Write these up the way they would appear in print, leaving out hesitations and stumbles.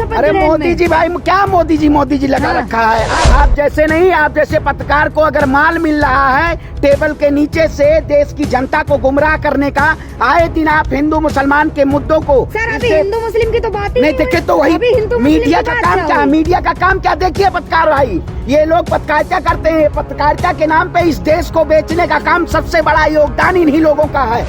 अरे मोदी जी भाई, क्या मोदी जी लगा रखा है। आप जैसे नहीं, आप जैसे पत्रकार को अगर माल मिल रहा है टेबल के नीचे से देश की जनता को गुमराह करने का, आए दिन आप हिंदू मुसलमान के मुद्दों को सर अभी हिंदू मुस्लिम की तो बात ही नहीं देखे तो वही मीडिया का काम क्या, मीडिया का काम क्या। देखिए पत्रकार भाई, ये लोग पत्रकारिता करते हैं, पत्रकारिता के नाम पे इस देश को बेचने का काम सबसे बड़ा योगदान इन्हीं लोगों का है।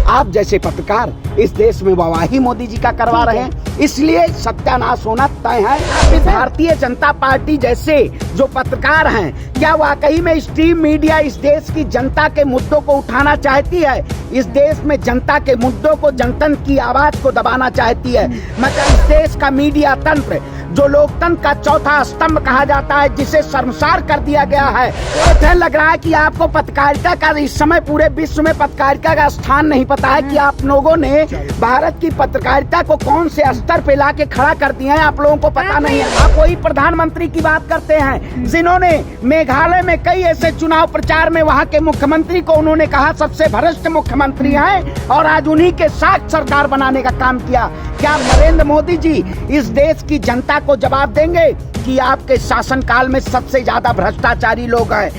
आप जैसे पत्रकार इस देश में वाहवाही मोदी जी का करवा रहे हैं, इसलिए सत्यानाश होना तय है। भारतीय जनता पार्टी जैसे जो पत्रकार हैं, क्या वाकई में स्ट्रीम मीडिया इस देश की जनता के मुद्दों को उठाना चाहती है? इस देश में जनता के मुद्दों को, जनतंत्र की आवाज को दबाना चाहती है? मतलब इस देश का मीडिया तंत्र जो लोकतंत्र का चौथा स्तंभ कहा जाता है, जिसे शर्मसार कर दिया गया है। तो लग रहा है कि आपको पत्रकारिता का इस समय पूरे विश्व में पत्रकारिता का स्थान नहीं पता है कि आप लोगों ने भारत की पत्रकारिता को कौन से स्तर पे लाके खड़ा कर दिया है, आप लोगों को पता नहीं है। आप वही प्रधानमंत्री की बात करते हैं जिन्होंने मेघालय में कई ऐसे चुनाव प्रचार में वहाँ के मुख्यमंत्री को उन्होंने कहा सबसे भ्रष्ट मुख्यमंत्री हैं, और आज उन्हीं के साथ सरकार बनाने का काम किया। क्या नरेंद्र मोदी जी इस देश की जनता को जवाब देंगे कि आपके शासनकाल में सबसे ज्यादा भ्रष्टाचारी लोग हैं?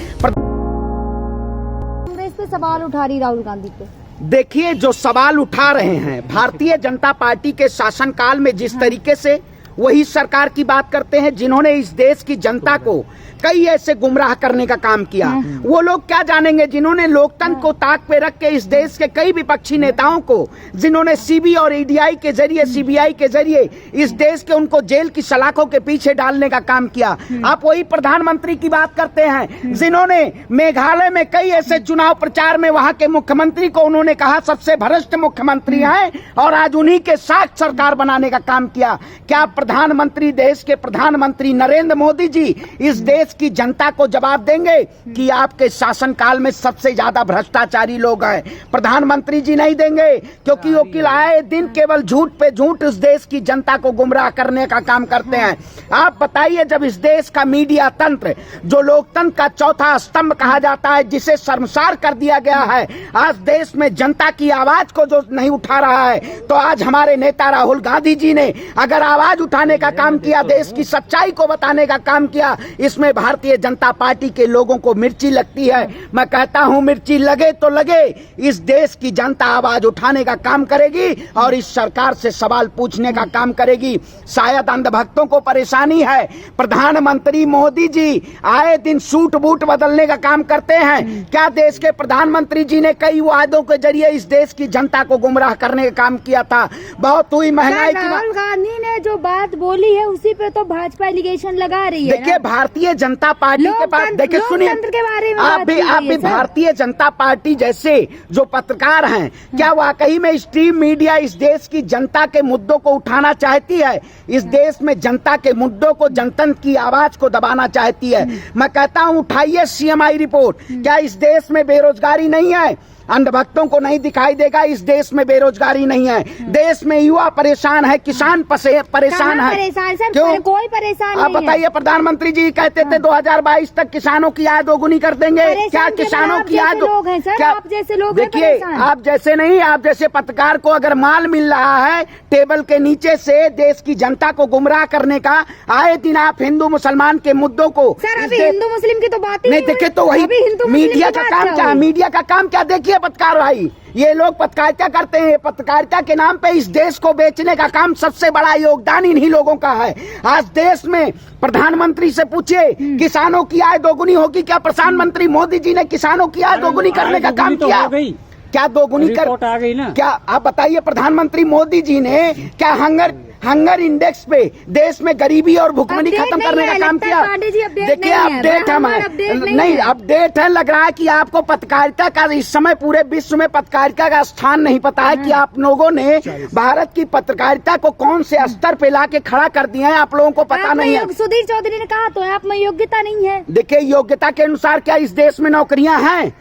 कांग्रेस पे सवाल उठा रही राहुल गांधी पे। देखिए, जो सवाल उठा रहे हैं भारतीय जनता पार्टी के शासनकाल में जिस तरीके से, वही सरकार की बात करते हैं जिन्होंने इस देश की जनता को कई ऐसे गुमराह करने का काम किया। वो लोग क्या जानेंगे जिन्होंने लोकतंत्र को ताक पे रख के इस देश के कई विपक्षी नेताओं को, जिन्होंने सीबी और ईडीआई के जरिए, सीबीआई के जरिए इस देश के उनको जेल की सलाखों के पीछे डालने का काम किया। आप वही प्रधानमंत्री की बात करते हैं जिन्होंने मेघालय में कई ऐसे चुनाव प्रचार में वहां के मुख्यमंत्री को उन्होंने कहा सबसे भ्रष्ट मुख्यमंत्री हैं, और आज उन्हीं के साथ सरकार बनाने का काम किया। क्या प्रधानमंत्री, देश के प्रधानमंत्री नरेंद्र मोदी जी इस देश की जनता को जवाब देंगे कि आपके शासनकाल में सबसे ज्यादा भ्रष्टाचारी लोग हैं? प्रधानमंत्री जी नहीं देंगे, क्योंकि वो आए दिन केवल झूठ पे झूठ इस देश की जनता को गुमराह करने का काम करते हैं। आप बताइए, जब इस देश का मीडिया तंत्र जो लोकतंत्र का चौथा स्तंभ कहा जाता है, जिसे शर्मसार कर दिया गया है, आज देश में जनता की आवाज को जो नहीं उठा रहा है, तो आज हमारे नेता राहुल गांधी जी ने अगर आवाज उठाने का काम किया, देश की सच्चाई को बताने का काम किया, इसमें भारतीय जनता पार्टी के लोगों को मिर्ची लगती है। मैं कहता हूं मिर्ची लगे तो लगे, इस देश की जनता आवाज उठाने का काम करेगी और इस सरकार से सवाल पूछने का काम करेगी। शायद अंधभक्तों को परेशानी है, प्रधानमंत्री मोदी जी आए दिन सूट बूट बदलने का काम करते हैं। क्या देश के प्रधानमंत्री जी ने कई वादों के जरिए इस देश की जनता को गुमराह करने का काम किया था? बहुत हुई महंगाई की। राहुल गांधी ने जो बात बोली है उसी पे तो भाजपा एलिगेशन लगा रही है। देखिए, भारतीय जनता पार्टी के पास, देखिए सुनिए, आप भी भारतीय जनता पार्टी जैसे जो पत्रकार हैं, क्या वाकई में स्ट्रीम मीडिया इस देश की जनता के मुद्दों को उठाना चाहती है? इस देश में जनता के मुद्दों को, जनतंत्र की आवाज को दबाना चाहती है? मैं कहता हूं उठाइए सीएमआई रिपोर्ट। क्या इस देश में बेरोजगारी नहीं है? अंधभक्तों को नहीं दिखाई देगा, इस देश में बेरोजगारी नहीं है। देश में युवा परेशान है, किसान परेशान है। क्यों? कोई परेशान नहीं। आप बताइए, प्रधानमंत्री जी कहते थे 2022 तक किसानों की आय दोगुनी कर देंगे। क्या किसानों की आय क्या? आप जैसे लोग देखिए, आप जैसे नहीं, आप जैसे पत्रकार को अगर माल मिल रहा है टेबल के नीचे से देश की जनता को गुमराह करने का, आए दिन आप हिंदू मुसलमान के मुद्दों को, हिंदू मुस्लिम की तो बात नहीं देखे तो वही मीडिया का काम क्या, मीडिया का काम क्या। देखिए पत्रकार भाई, ये लोग पत्रकारिता करते हैं, पत्रकारिता के नाम पे इस देश को बेचने का काम सबसे बड़ा योगदान इन्हीं लोगों का है। आज देश में प्रधानमंत्री से पूछिए किसानों की आय दोगुनी होगी क्या? प्रधानमंत्री मोदी जी ने किसानों की आय दोगुनी करने का काम किया? क्या दोगुनी कर आ गई ना? क्या आप बताइए, प्रधानमंत्री मोदी जी ने क्या हंगर इंडेक्स पे देश में गरीबी और भुखमरी खत्म करने का काम किया? देखिए, अपडेट नहीं, अपडेट है। लग रहा है कि आपको पत्रकारिता का इस समय पूरे विश्व में पत्रकारिता का स्थान नहीं पता है कि आप लोगों ने भारत की पत्रकारिता को कौन से स्तर पे लाके खड़ा कर दिया है, आप लोगों को पता नहीं है। सुधीर चौधरी ने कहा तो आप में योग्यता नहीं है। देखिए, योग्यता के अनुसार क्या इस देश में नौकरियां हैं?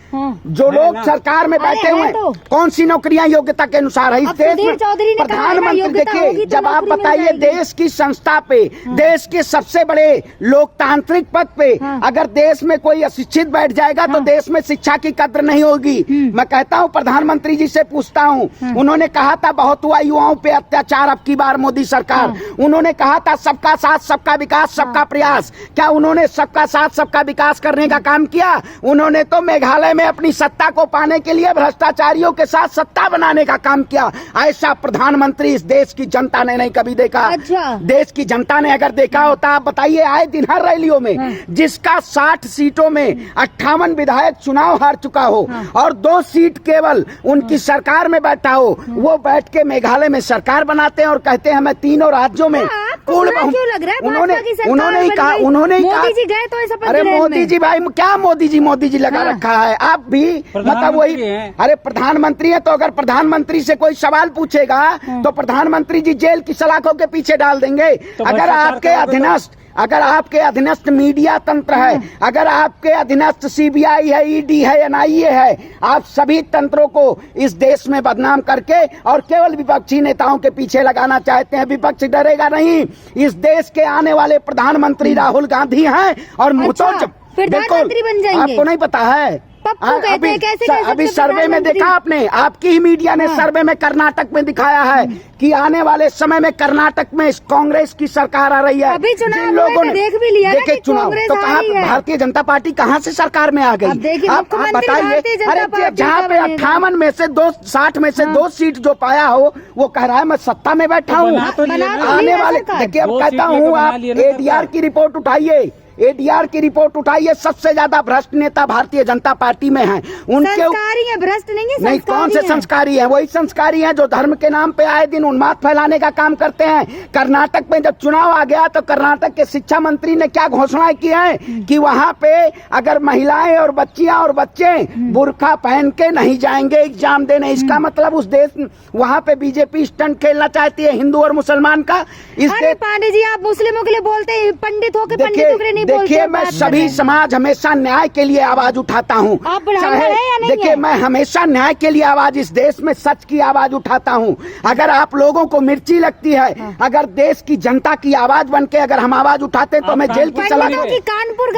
जो लोग सरकार में बैठे हुए, कौन सी नौकरियां योग्यता के अनुसार है इस देश में? प्रधानमंत्री, देखिए, जब आप मिल बताइए, जाएगी। देश की संस्था पे, देश के सबसे बड़े लोकतांत्रिक पद पे अगर देश में कोई अशिक्षित बैठ जाएगा तो देश में शिक्षा की कद्र नहीं होगी। मैं कहता हूँ, प्रधानमंत्री जी से पूछता हूँ, उन्होंने कहा था बहुत हुआ युवाओं पे अत्याचार, अब की बार मोदी सरकार, उन्होंने कहा था सबका साथ सबका विकास सबका प्रयास, क्या उन्होंने सबका साथ सबका विकास करने का काम किया? उन्होंने तो मेघालय में अपनी सत्ता को पाने के लिए भ्रष्टाचारियों के साथ सत्ता बनाने का काम किया। ऐसा प्रधानमंत्री इस देश की जनता ने नहीं कभी देखा। अच्छा। देश की जनता ने अगर देखा होता, आप बताइए, आए दिन हर रैलियों में जिसका 60 सीटों में 58 विधायक चुनाव हार चुका हो और 2 सीट केवल उनकी सरकार में बैठा हो, वो बैठ के मेघालय में सरकार बनाते हैं और कहते हैं मैं तीनों राज्यों में पूर्ण बहुमत। क्यों लग रहा है उन्होंने भाजपा की सरकार उन्होंने ही बन कहा, गई? उन्होंने ही कहा, मोदी जी गए तो ऐसा अरे मोदी जी भाई क्या मोदी जी लगा रखा है। आप भी मतलब वही, अरे प्रधानमंत्री है तो अगर प्रधानमंत्री से कोई सवाल पूछेगा तो प्रधानमंत्री जी जेल की सलाखों के पीछे डाल देंगे। अगर आपके अधीनस्थ मीडिया तंत्र है, अगर आपके अधीनस्थ सीबीआई है, ईडी है, एनआईए है, आप सभी तंत्रों को इस देश में बदनाम करके और केवल विपक्षी नेताओं के पीछे लगाना चाहते हैं। विपक्ष डरेगा नहीं। इस देश के आने वाले प्रधानमंत्री राहुल गांधी हैं और मुंहतोड़ प्रधानमंत्री बन जाएंगे। आपको नहीं पता है? अभी सर्वे में देखा आपने, आपकी ही मीडिया ने सर्वे में कर्नाटक में दिखाया है कि आने वाले समय में कर्नाटक में कांग्रेस की सरकार आ रही है। अभी चुनाव जिन लोगों ने देख भी लिया देखे चुनाव तो कहा भारतीय जनता पार्टी कहाँ से सरकार में आ गई? आप बताइए। अरे जहाँ पे 58 में से 60 में से 2 सीट जो पाया हो वो कह रहा है मैं सत्ता में बैठा हूँ। आने वाले देखिए, अब कहता हूँ आप एडीआर की रिपोर्ट उठाइए, एडीआर की रिपोर्ट उठाइए, सबसे ज्यादा भ्रष्ट नेता भारतीय जनता पार्टी में हैं। उनके संस्कारी है, भ्रष्ट नहीं, कौन से संस्कारी हैं? वही संस्कारी हैं जो धर्म के नाम पे आए दिन उन्माद फैलाने का काम करते हैं। कर्नाटक में जब चुनाव आ गया तो कर्नाटक के शिक्षा मंत्री ने क्या घोषणाएं की हैं कि वहां पे अगर महिलाएं और बच्चियां और बच्चे बुर्का पहन के नहीं जाएंगे एग्जाम देने। इसका मतलब उस देश वहां पे बीजेपी स्टंट खेलना चाहती है हिंदू और मुसलमान का। पांडे जी, आप मुस्लिमों के लिए बोलते हैं, पंडित होकर पंडितों के लिए नहीं। देखिए, मैं सभी समाज हमेशा न्याय के लिए आवाज उठाता हूँ। देखिए, मैं हमेशा न्याय के लिए आवाज, इस देश में सच की आवाज उठाता हूँ। अगर आप लोगों को मिर्ची लगती है, अगर देश की जनता की आवाज बन के अगर हम आवाज उठाते तो मैं जेल की सलाह। कानपुर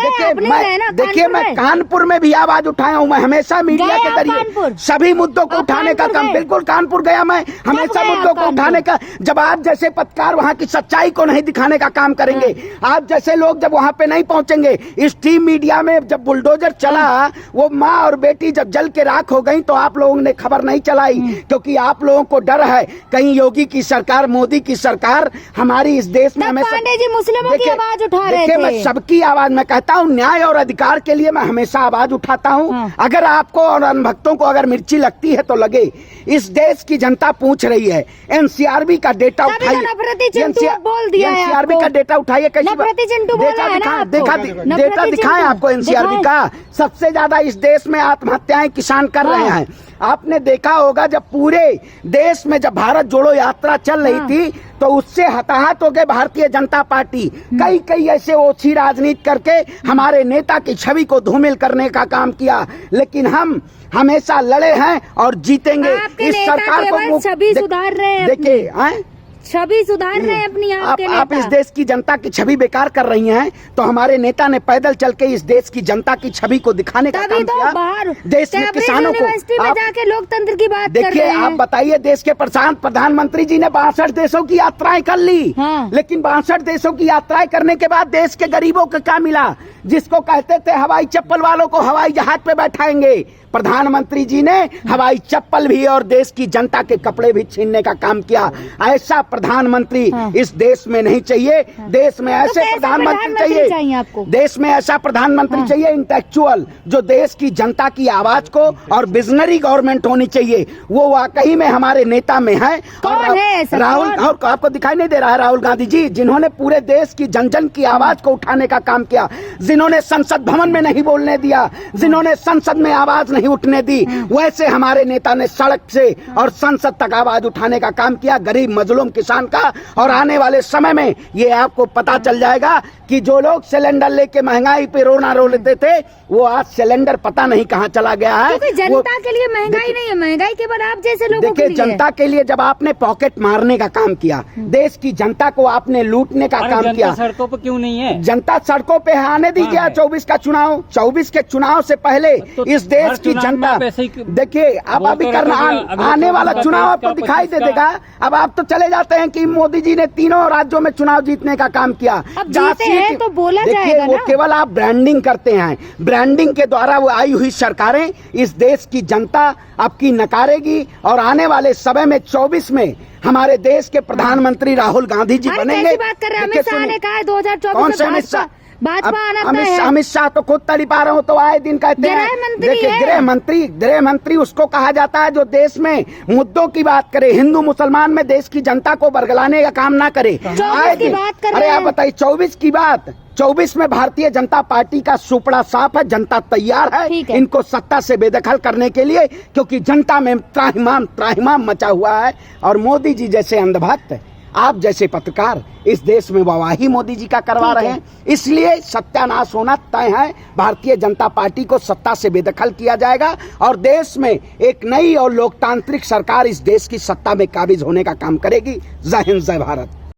देखिए, मैं कानपुर में भी आवाज उठाया हूँ। मैं हमेशा मीडिया के जरिए सभी मुद्दों को उठाने का काम, बिल्कुल कानपुर गया मैं, हमेशा मुद्दों को उठाने का। जब आप जैसे पत्रकार वहाँ की सच्चाई को नहीं दिखाने का काम करेंगे, आप जैसे लोग जब वहाँ पे नहीं पहुंचेंगे, इस टीम मीडिया में जब बुलडोजर चला, वो माँ और बेटी जब जल के राख हो गई तो आप लोगों ने खबर नहीं चलाई, क्योंकि आप लोगों को डर है कहीं योगी की सरकार, मोदी की सरकार हमारी इस देश में हमेशा। पांडे जी मुस्लिमों की आवाज उठा रहे थे। मैं सबकी आवाज, मैं कहता हूँ न्याय और अधिकार के लिए मैं हमेशा आवाज उठाता हूँ। अगर आपको और अनभक्तों को अगर मिर्ची लगती है तो लगे। इस देश की जनता पूछ रही है, एनसीआरबी का डेटा उठाइए, एनसीआरबी का डेटा उठाइए। डेटा दिखाएं आपको एनसीआरबी का। सबसे ज्यादा इस देश में आत्महत्याएं किसान कर रहे हैं। आपने देखा होगा जब पूरे देश में जब भारत जोड़ो यात्रा चल रही थी तो उससे हताहत हो गए भारतीय जनता पार्टी। कई ऐसे ओछी राजनीति करके हमारे नेता की छवि को धूमिल करने का काम किया, लेकिन हम हमेशा लड़े हैं और जीतेंगे। इस सरकार को छवि सुधार रहे हैं, देखिए छवि सुधार रहे हैं अपनी। आप इस देश की जनता की छवि बेकार कर रही हैं, तो हमारे नेता ने पैदल चल के इस देश की जनता की छवि को दिखाने का काम किया। देश में किसानों को जाके लोकतंत्र की बात देखिए, आप बताइए, देश के प्रधानमंत्री जी ने 62 देशों की यात्राएं कर ली, लेकिन 62 देशों की यात्राएं करने के बाद देश के गरीबों को क्या मिला? जिसको कहते थे हवाई चप्पल वालों को हवाई जहाज पे बैठाएंगे, प्रधानमंत्री जी ने हवाई चप्पल भी और देश की जनता के कपड़े भी छीनने का काम किया। ऐसा प्रधानमंत्री इस देश में नहीं चाहिए। देश में ऐसे प्रधानमंत्री चाहिए, आपको देश में ऐसा प्रधानमंत्री चाहिए इंटेलेक्चुअल, जो देश की जनता की आवाज को, और विजनरी गवर्नमेंट होनी चाहिए। वो वाकई में हमारे नेता में है। राहुल, और आपको दिखाई नहीं दे रहा है राहुल गांधी जी, जिन्होंने पूरे देश की जन जन की आवाज को उठाने का काम किया, जिन्होंने संसद भवन में नहीं बोलने दिया, जिन्होंने संसद में आवाज नहीं नहीं उठने दी, वैसे हमारे नेता ने सड़क से और संसद तक आवाज उठाने का काम किया, गरीब मजलूम किसान का। और आने वाले समय में ये आपको पता चल जाएगा कि जो लोग सिलेंडर लेके महंगाई पे रोना रो लेते थे, वो आज सिलेंडर पता नहीं कहाँ चला गया है। क्योंकि जनता के लिए महंगाई नहीं है, महंगाई केवल आप जैसे लोगों के लिए। जनता के लिए जब आपने पॉकेट मारने का काम किया, देश की जनता को आपने लूटने का काम किया, सड़कों पर क्यों नहीं है? जनता सड़कों पे आने दीजिए। 24 का चुनाव, 24 के चुनाव से पहले इस देश की जनता, देखिए अब अभी करना आने वाला चुनाव आपको दिखाई दे देगा। अब आप तो चले जाते हैं कि मोदी जी ने तीनों राज्यों में चुनाव जीतने का काम किया, तो बोला जाएगा वो केवल आप ब्रांडिंग करते हैं, ब्रांडिंग के द्वारा वो आई हुई सरकारें इस देश की जनता आपकी नकारेगी। और आने वाले समय में 24 में हमारे देश के प्रधानमंत्री राहुल गांधी जी बनेंगे। बात कर रहे हैं, अमित शाह ने कहा है 2024 में भाजपा आना तय है। अमित शाह तो खुद तड़िपा रहे हो, तो आए दिन कहते हैं। देखिए गृह मंत्री उसको कहा जाता है जो देश में मुद्दों की बात करे, हिंदू मुसलमान में देश की जनता को बरगलाने का काम ना करे। आए दिन, अरे आप बताइए 24 की बात, 24 में भारतीय जनता पार्टी का सुपड़ा साफ है, जनता तैयार है इनको सत्ता से बेदखल करने के लिए, क्योंकि जनता में त्राहिमाम मचा हुआ है। और मोदी जी जैसे अंधभक्त, आप जैसे पत्रकार इस देश में वाहवाही मोदी जी का करवा रहे हैं, इसलिए सत्यानाश होना तय है। भारतीय जनता पार्टी को सत्ता से बेदखल किया जाएगा और देश में एक नई और लोकतांत्रिक सरकार इस देश की सत्ता में काबिज होने का काम करेगी। जय हिंद, जय भारत।